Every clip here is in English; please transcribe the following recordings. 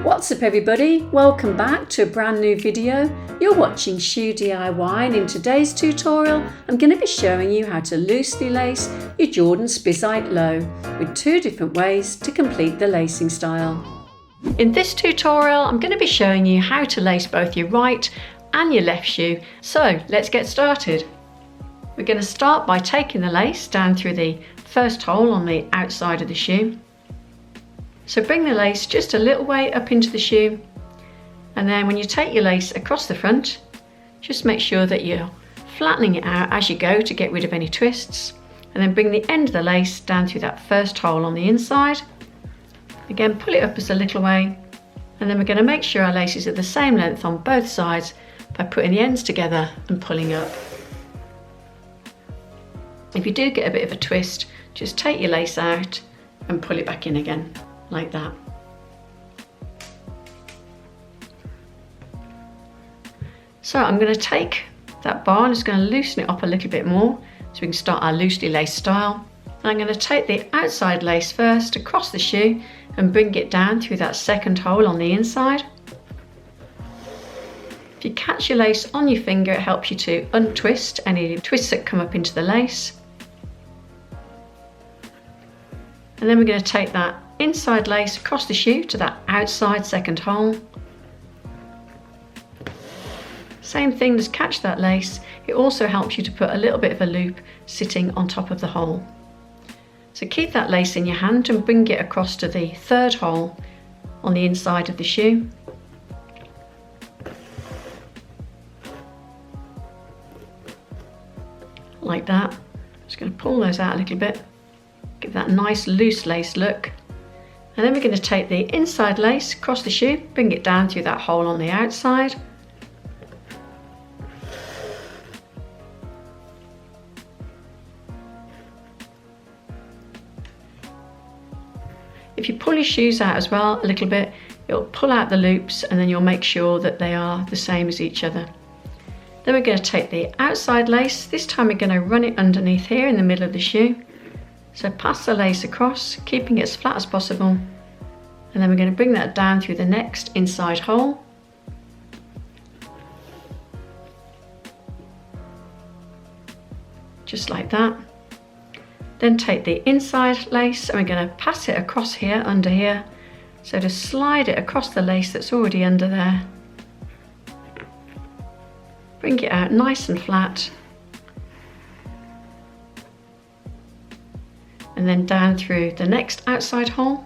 What's up everybody, welcome back to a brand new video. You're watching Shoe DIY, and in today's tutorial I'm going to be showing you how to loosely lace your Jordan Spizike Low with two different ways to complete the lacing style. In this tutorial I'm going to be showing you how to lace both your right and your left shoe, so let's get started. We're going to start by taking the lace down through the first hole on the outside of the shoe. So bring the lace just a little way up into the shoe, and then when you take your lace across the front, just make sure that you're flattening it out as you go to get rid of any twists, and then bring the end of the lace down through that first hole on the inside. Again, pull it up just a little way, and then we're going to make sure our laces are the same length on both sides by putting the ends together and pulling up. If you do get a bit of a twist, just take your lace out and pull it back in again, like that. So I'm going to take that bar and just going to loosen it up a little bit more so we can start our loosely laced style. And I'm going to take the outside lace first across the shoe and bring it down through that second hole on the inside. If you catch your lace on your finger, it helps you to untwist any twists that come up into the lace. And then we're going to take that inside lace across the shoe to that outside second hole. Same thing, just catch that lace. It also helps you to put a little bit of a loop sitting on top of the hole. So keep that lace in your hand and bring it across to the third hole on the inside of the shoe. Like that. Just going to pull those out a little bit. Give that nice loose lace look. And then we're going to take the inside lace across the shoe, bring it down through that hole on the outside. If you pull your shoes out as well a little bit, it'll pull out the loops, and then you'll make sure that they are the same as each other. Then we're going to take the outside lace. This time we're going to run it underneath here in the middle of the shoe. So pass the lace across, keeping it as flat as possible, and then we're going to bring that down through the next inside hole. Just like that. Then take the inside lace and we're going to pass it across here, under here. So to slide it across the lace that's already under there. Bring it out nice and flat. And then down through the next outside hole.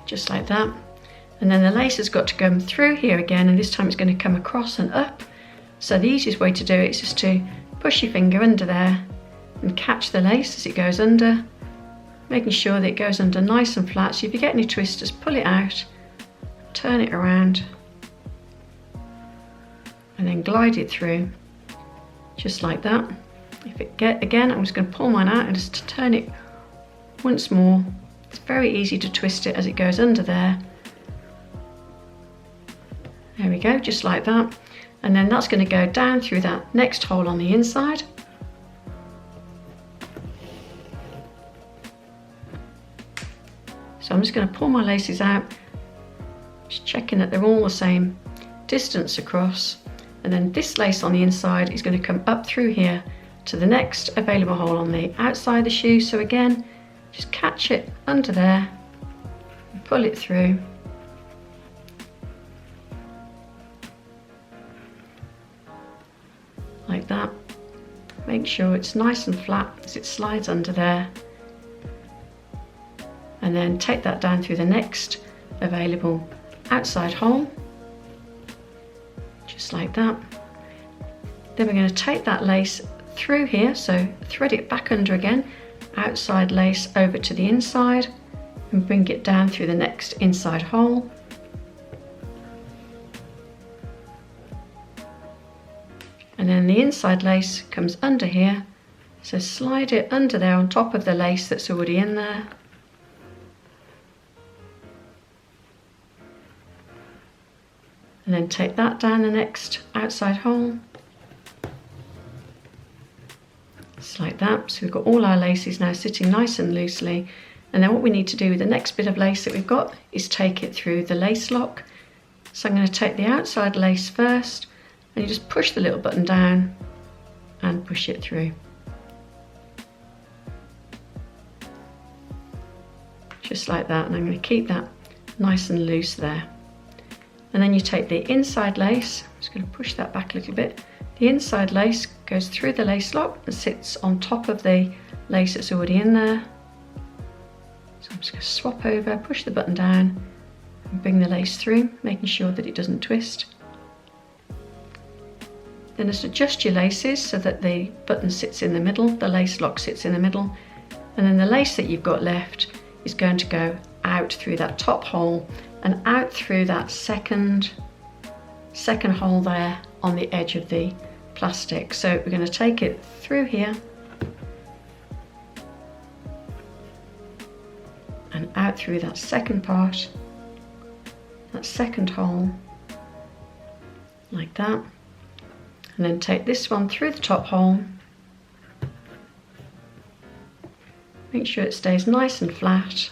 Just like that. And then the lace has got to come through here again, and this time it's going to come across and up. So the easiest way to do it is just to push your finger under there and catch the lace as it goes under, making sure that it goes under nice and flat. So if you get any twists, just pull it out, turn it around, and then glide it through, just like that. Again, I'm just going to pull mine out and just turn it once more. It's very easy to twist it as it goes under there. There we go, just like that. And then that's going to go down through that next hole on the inside. So I'm just going to pull my laces out, just checking that they're all the same distance across. And then this lace on the inside is going to come up through here to the next available hole on the outside of the shoe. So again, just catch it under there and pull it through. Like that. Make sure it's nice and flat as it slides under there. And then take that down through the next available outside hole, just like that. Then we're going to take that lace through here, so thread it back under again, outside lace over to the inside, and bring it down through the next inside hole. And then the inside lace comes under here, so slide it under there on top of the lace that's already in there. And then take that down the next outside hole. Just like that. So we've got all our laces now sitting nice and loosely. And then what we need to do with the next bit of lace that we've got is take it through the lace lock. So I'm going to take the outside lace first, and you just push the little button down and push it through. Just like that, and I'm going to keep that nice and loose there. And then you take the inside lace, I'm just going to push that back a little bit. The inside lace goes through the lace lock and sits on top of the lace that's already in there. So I'm just going to swap over, push the button down and bring the lace through, making sure that it doesn't twist. Then just adjust your laces so that the button sits in the middle, the lace lock sits in the middle, and then the lace that you've got left is going to go out through that top hole and out through that second hole there on the edge of the plastic. So we're going to take it through here and out through that second part, that second hole, like that, and then take this one through the top hole. Make sure it stays nice and flat,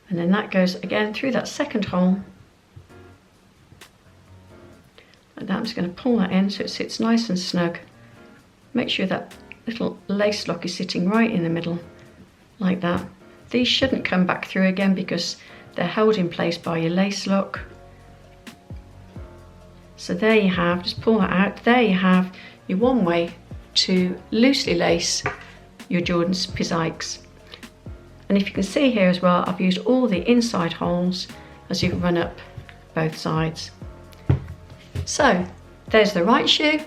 and then that goes again through that second hole. Like that. I'm just going to pull that in so it sits nice and snug. Make sure that little lace lock is sitting right in the middle, like that. These shouldn't come back through again because they're held in place by your lace lock. So there you have, just pull that out. There you have your one way to loosely lace your Jordan Spizikes. And if you can see here as well, I've used all the inside holes as you run up both sides. So there's the right shoe.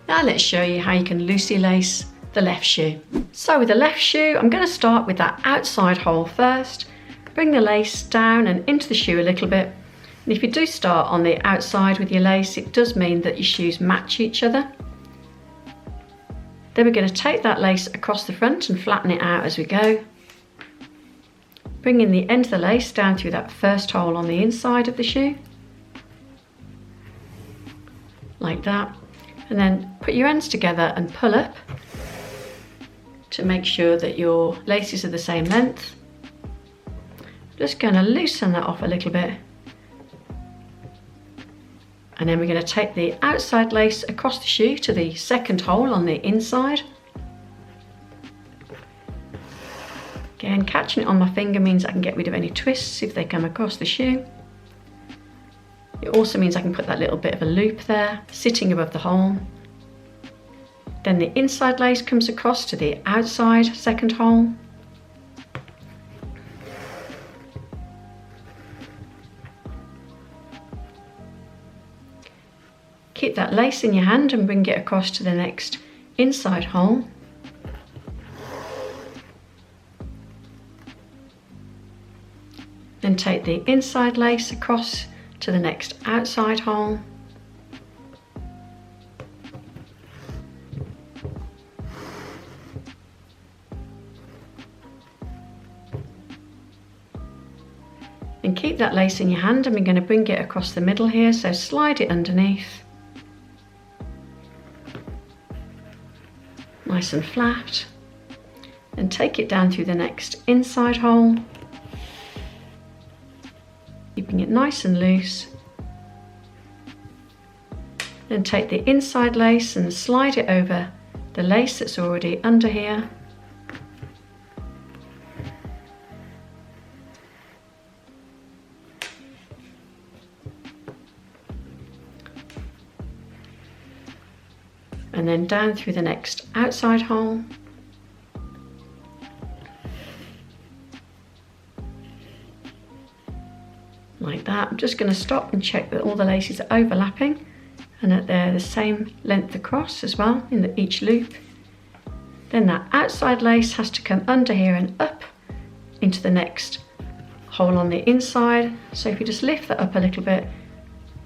Now let's show you how you can loosely lace the left shoe. So with the left shoe, I'm going to start with that outside hole first. Bring the lace down and into the shoe a little bit. And if you do start on the outside with your lace, it does mean that your shoes match each other. Then we're going to take that lace across the front and flatten it out as we go. Bringing the end of the lace down through that first hole on the inside of the shoe, like that. And then put your ends together and pull up to make sure that your laces are the same length. Just going to loosen that off a little bit. And then we're going to take the outside lace across the shoe to the second hole on the inside. Again, catching it on my finger means I can get rid of any twists if they come across the shoe. It also means I can put that little bit of a loop there, sitting above the hole. Then the inside lace comes across to the outside second hole. Keep that lace in your hand and bring it across to the next inside hole. Then take the inside lace across to the next outside hole. And keep that lace in your hand, and we're going to bring it across the middle here, so slide it underneath. Nice and flat. And take it down through the next inside hole. Keeping it nice and loose. Then take the inside lace and slide it over the lace that's already under here. And then down through the next outside hole. Like that. I'm just going to stop and check that all the laces are overlapping and that they're the same length across as well in each loop. Then that outside lace has to come under here and up into the next hole on the inside. So if you just lift that up a little bit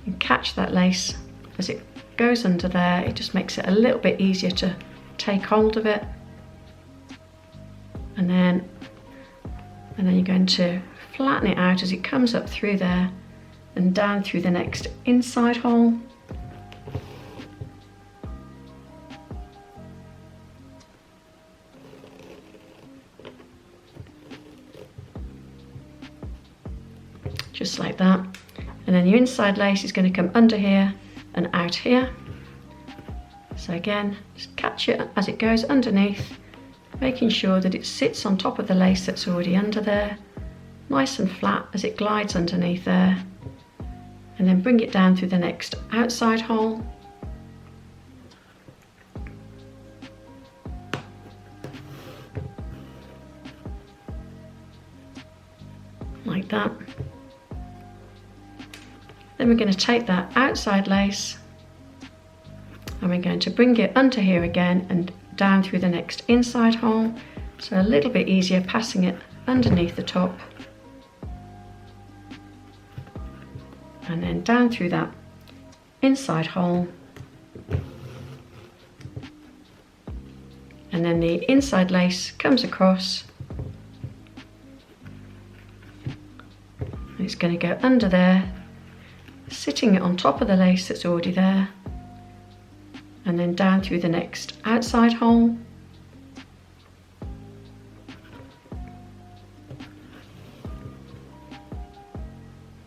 and catch that lace as it goes under there, it just makes it a little bit easier to take hold of it. And then you're going to flatten it out as it comes up through there and down through the next inside hole. Just like that. And then your inside lace is going to come under here and out here. So again, just catch it as it goes underneath, making sure that it sits on top of the lace that's already under there, nice and flat as it glides underneath there. And then bring it down through the next outside hole. Like that. Then we're going to take that outside lace and we're going to bring it under here again and down through the next inside hole. So a little bit easier passing it underneath the top. And then down through that inside hole. And then the inside lace comes across. And it's going to go under there, sitting on top of the lace that's already there, and then down through the next outside hole.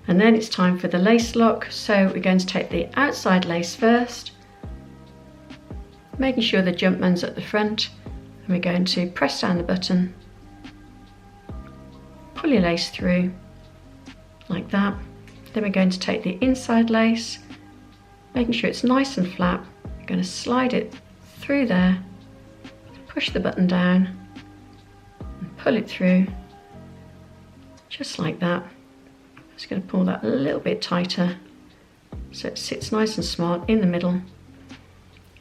And then it's time for the lace lock, so we're going to take the outside lace first, making sure the Jumpman's at the front, and we're going to press down the button, pull your lace through like that. Then we're going to take the inside lace, making sure it's nice and flat. We're going to slide it through there, push the button down and pull it through, just like that. Just going to pull that a little bit tighter so it sits nice and smart in the middle.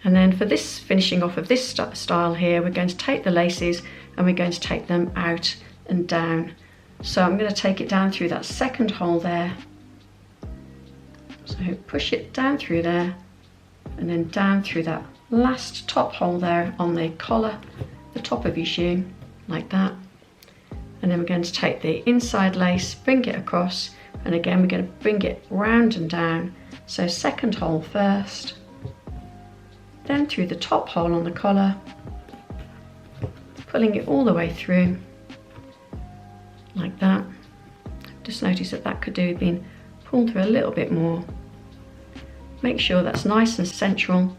And then for this finishing off of this style here, we're going to take the laces and we're going to take them out and down. So I'm going to take it down through that second hole there. So push it down through there and then down through that last top hole there on the collar, the top of your shoe, like that. And then we're going to take the inside lace, bring it across, and again we're going to bring it round and down. So second hole first, then through the top hole on the collar, pulling it all the way through, like that. Just notice that that could do with being pulled through a little bit more. Make sure that's nice and central.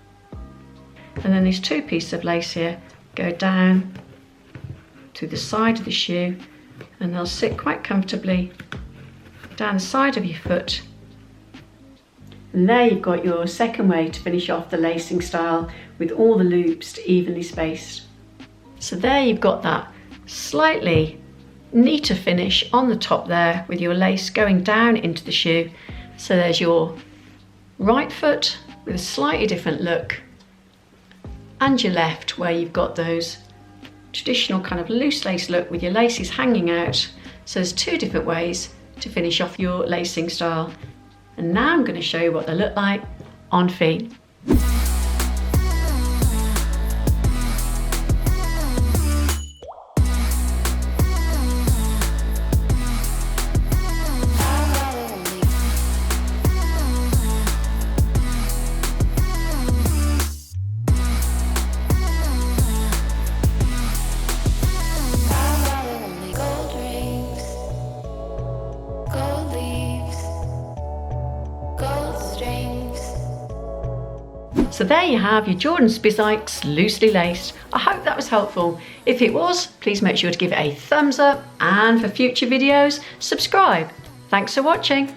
And then these two pieces of lace here go down to the side of the shoe and they'll sit quite comfortably down the side of your foot. And there you've got your second way to finish off the lacing style with all the loops evenly spaced. So there you've got that slightly neater finish on the top there with your lace going down into the shoe. So there's your right foot with a slightly different look, and your left where you've got those traditional kind of loose lace look with your laces hanging out. So there's two different ways to finish off your lacing style. And now I'm going to show you what they look like on feet. So there you have your Jordan Spizikes loosely laced. I hope that was helpful. If it was, please make sure to give it a thumbs up, and for future videos, subscribe. Thanks for watching.